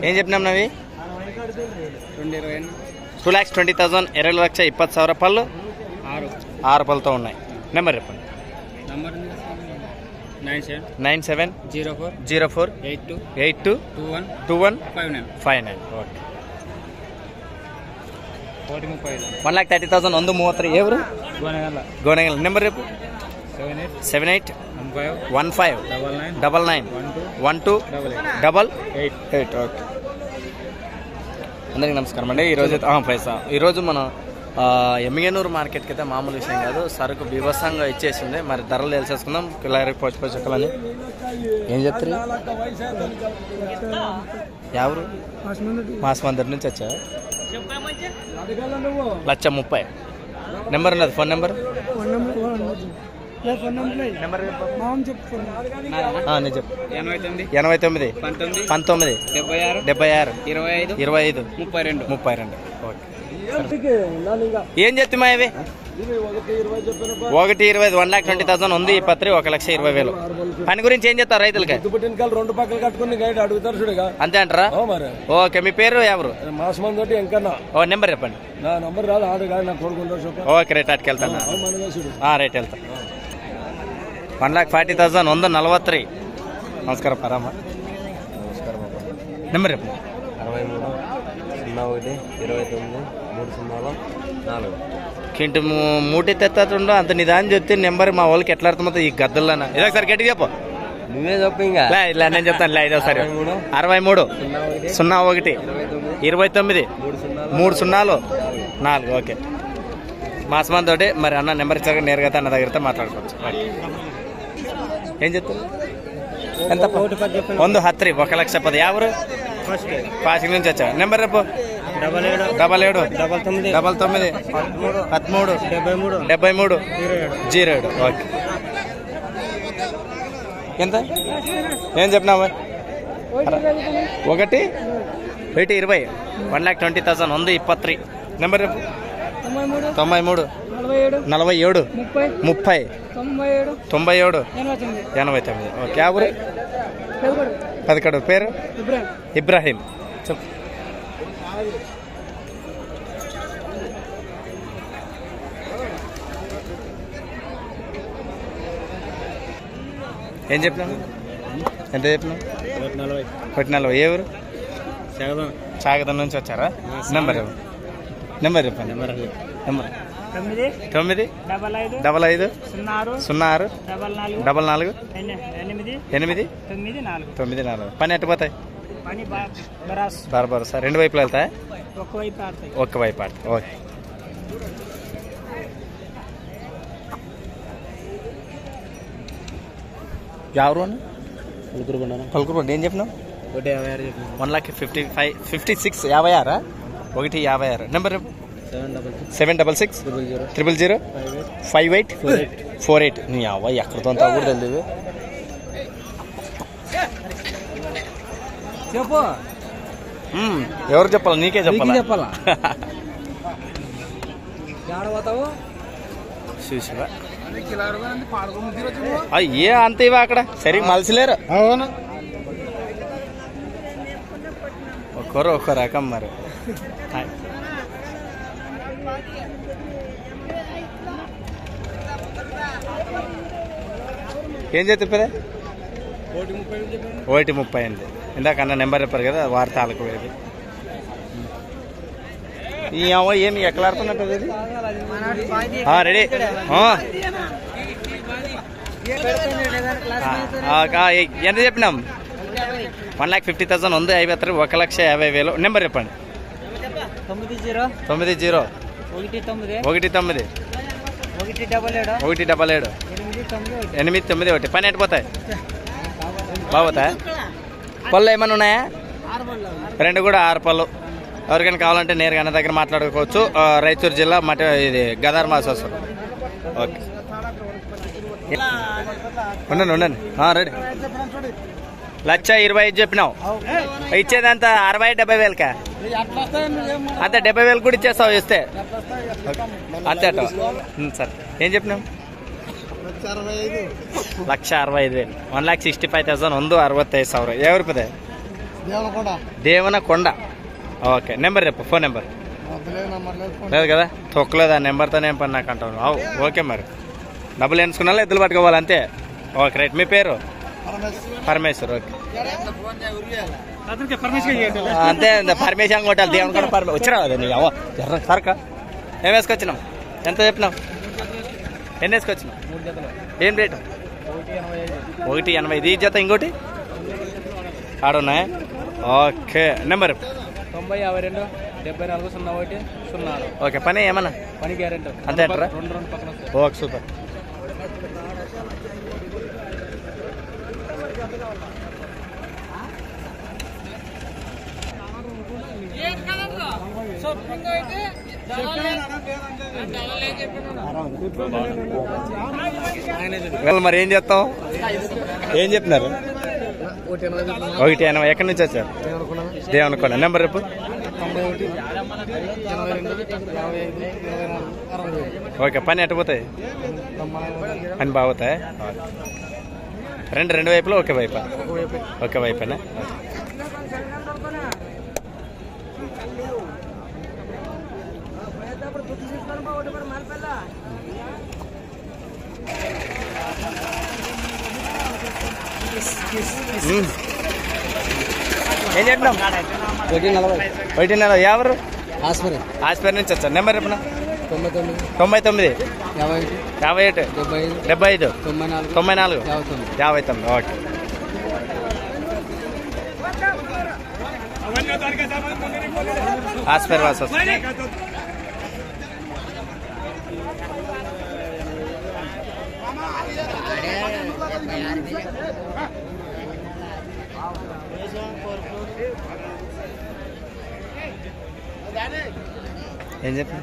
ఏం చెప్పినాం నవి 2,20,000 2,20,000 పళ్ళు 6 పళ్ళతో ఉన్నాయి. నెంబర్ చెప్పండి. 970482822159. ఓకే. 1,30,000 ಒಂದು 33 ఎవరు ಗೋನಗಲ್. నెంబర్ చెప్పు. 7815191288. ఓకే. అందరికీ నమస్కారం అండి. ఈరోజు మనం ఎమ్మిగనూరు మార్కెట్కి అయితే మామూలు విషయం కాదు, సరుకు బీభత్సంగా ఇచ్చేసింది. మరి ధరలు తెలిసేసుకుందాం. కిలారి పొచ్చకలని ఏం చెప్తారు? ఎవరు మాసమందరి నుంచి వచ్చా? 1,30,000. నెంబర్ ఉన్నది. ఫోన్ నెంబర్ చెప్పు. 89 19 76 25 32. ఓకే. ఏం చెప్తున్నా ఇవి? 1,20,000 1,20,000 ఉంది. ఈ పత్రి 1,20,000. పని గురించి ఏం చెప్తారు రైతులకి? అంతే అంటారా? ఓకే. మీ పేరు ఎవరు? ఓ నెంబర్ చెప్పండి. Okay right. అటుకి వెళ్తాను. రైట్ వెళ్తా. 1,40,000 143. నమస్కారం పరామా. నమస్కారం. నెంబర్ చెప్పండి. 6301293004. కింటి మూటి తెత్తుండో అంత నిదానం చెప్తే నెంబర్ మా వాళ్ళకి ఎట్లా అర్థమవుతుంది ఈ గద్దల్లోనా? ఇదొకసారి గట్టిగా చెప్పు. నువ్వే చెప్పు. ఇంకా ఇలా నేను చెప్తాను. ఇలా ఇదోసారి 6301293004. ఓకే. మాసమాన్ తోటి మరి అన్న నెంబర్ ఇచ్చాక నేరుగా అన్న దగ్గరతో మాట్లాడుకోవచ్చు. ఏం చెప్తారు? ఎంత? 1,10,000 1,10,000. ఎవరు? పాసిక్ నుంచి వచ్చా. నెంబర్ రేపు 7799137373 ఓకే. ఎంత? ఏం చెప్పినావా? 1,20,000 1,20,000 ఉంది. 23. నెంబర్ రేపు 93 47 30 97 89. ఓకే. ఎవరు? పదకడు. పేరు? ఇబ్రాహీం. చెప్పు. ఏం చెప్పినావు? ఎంత చెప్పినావు? 1,40,000. ఏ ఊరు? సాగదం నుంచి వచ్చారా? నెంబర్ చెప్పండి. నెంబర్ 99556448894. పని ఎట్టిపోతాయి? బరాబర్ సార్. 2 వైపులు వెళ్తాయా? ఒక్క వైపు ఆడతాయి. ఓకే. ఎవరు అన్న? పలుకురు. ఏం చెప్పినావు? 1,56,000 56. 1,56. నెంబర్ 7660005848. నీ అవ్వ ఎక్కడితో అంతా కూడా తెలియదు. చెప్పు. ఎవరు చెప్పాలా? నీకే చెప్పాలా? చూసివా ఏ అంత ఇవా అక్కడ సరిగ్గా మలసలేరు. ఒక్కరు ఒక్క రకం. మరి ఏం చెప్పారా? 1,30,000. ఇందాక అన్న నెంబర్ చెప్పారు కదా, వారి తాలూకు వేది. ఈ అవ్వ ఏమి ఎక్కడ ఆడుతున్నట్టు ఇది? రెడీ. ఎంత చెప్పినాం? 1,50,000 ఉంది. 53 1,50,000. నెంబర్ చెప్పండి. 90 19 177 891. పని ఎట్టిపోతాయి? బాగుతాయి. పళ్ళు ఏమైనా ఉన్నాయా? 2 కూడా 6 పళ్ళు. ఎవరికైనా కావాలంటే నేరుగా అన్న దగ్గర మాట్లాడుకోవచ్చు. రాయచూరు జిల్లా ఇది గదార్ మాసోత్సవం. ఓకే. ఉండండి. రెడీ. 1,20,000 చెప్పినావు. ఇచ్చేదంతా 60,000-70,000కా? అంతే 70,000 కూడా ఇచ్చేస్తావు ఇస్తే. అంతే అట. సరే. ఏం చెప్పినావు? 1,65,000 1,65,000 ಒಂದು 65,000 ಯಾವ ರೂಪಾಯಿ దేవనకొండ ఓకే నెంబర్ చెప్పు ఫోన్ నెంబర్ లేదు కదా తొక్కలేదు ఆ నెంబర్తోనే ఏం పని నాకు అంటాను ఓకే మరి డబ్బులు ఎంచుకున్నా ఎద్దులు పట్టుకోవాలి అంతే ఓకే రైట్ మీ పేరు పరమేశ్వర్ ఓకే అంతే పరమేశ్వరం కొట్టాలి దేవుని కూడా వచ్చినా కదా నీ అవ్వ ఎర్ర సరక ఏం వేసుకొచ్చినావు ఎంత చెప్పినావు ఎన్ని వేసుకొచ్చినావు ఏం రేటు 1,85 ఈ జత ఇంకోటి ఆడున్నాయా ఓకే నెంబర్ 9052740106 ఓకే పని ఏమన్నా పని గ్యారెంటీ అంతే అంటారా ఓకే సూపర్ మరి ఏం చేస్తాం ఏం చెప్తున్నారు 1,80 ఎక్కడి నుంచి వచ్చారు దేవనకొండ నెంబర్ రేపు ఓకే పని ఎట్టపోతాయి పని బాగుతాయి రెండు వైపులో ఒకే వైపా ఒకే వైపేనా ఏం చెప్పినాం 1,40 ఎవరు హాస్పిటల్ నుంచి వచ్చారు నెంబర్ చెప్పిన 99 51 75 94 59 ఓకే హాస్పిటల్ వాసు ఏం చెప్పిన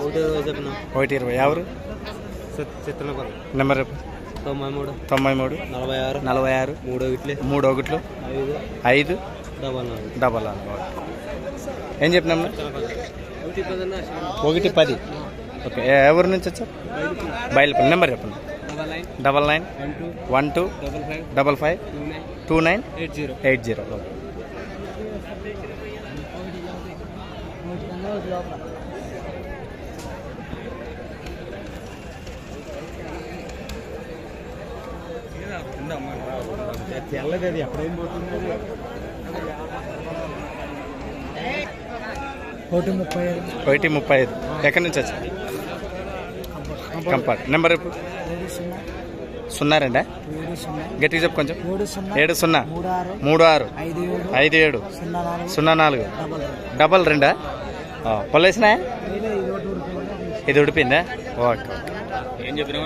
1,20 ఎవరు నెంబర్ 93 46 3 ఒకట్లు 5 4 ఏం చెప్పినాం 1,10 ఓకే ఎవరి నుంచి వచ్చారు బయలుపల్లి నెంబర్ చెప్పండి 99 12 55 29 80 తెల్లది ఎప్పుడేం పోతుంది 1,35 ఎక్కడి నుంచి వచ్చా కంపార్ట్ నెంబర్ 02 గట్టిగా చెప్పు కొంచెం 70 36 57 04 22 పళ్ళు వేసినాయా ఇది ఉడిపోయిందా ఓకే ఏం చెప్పినా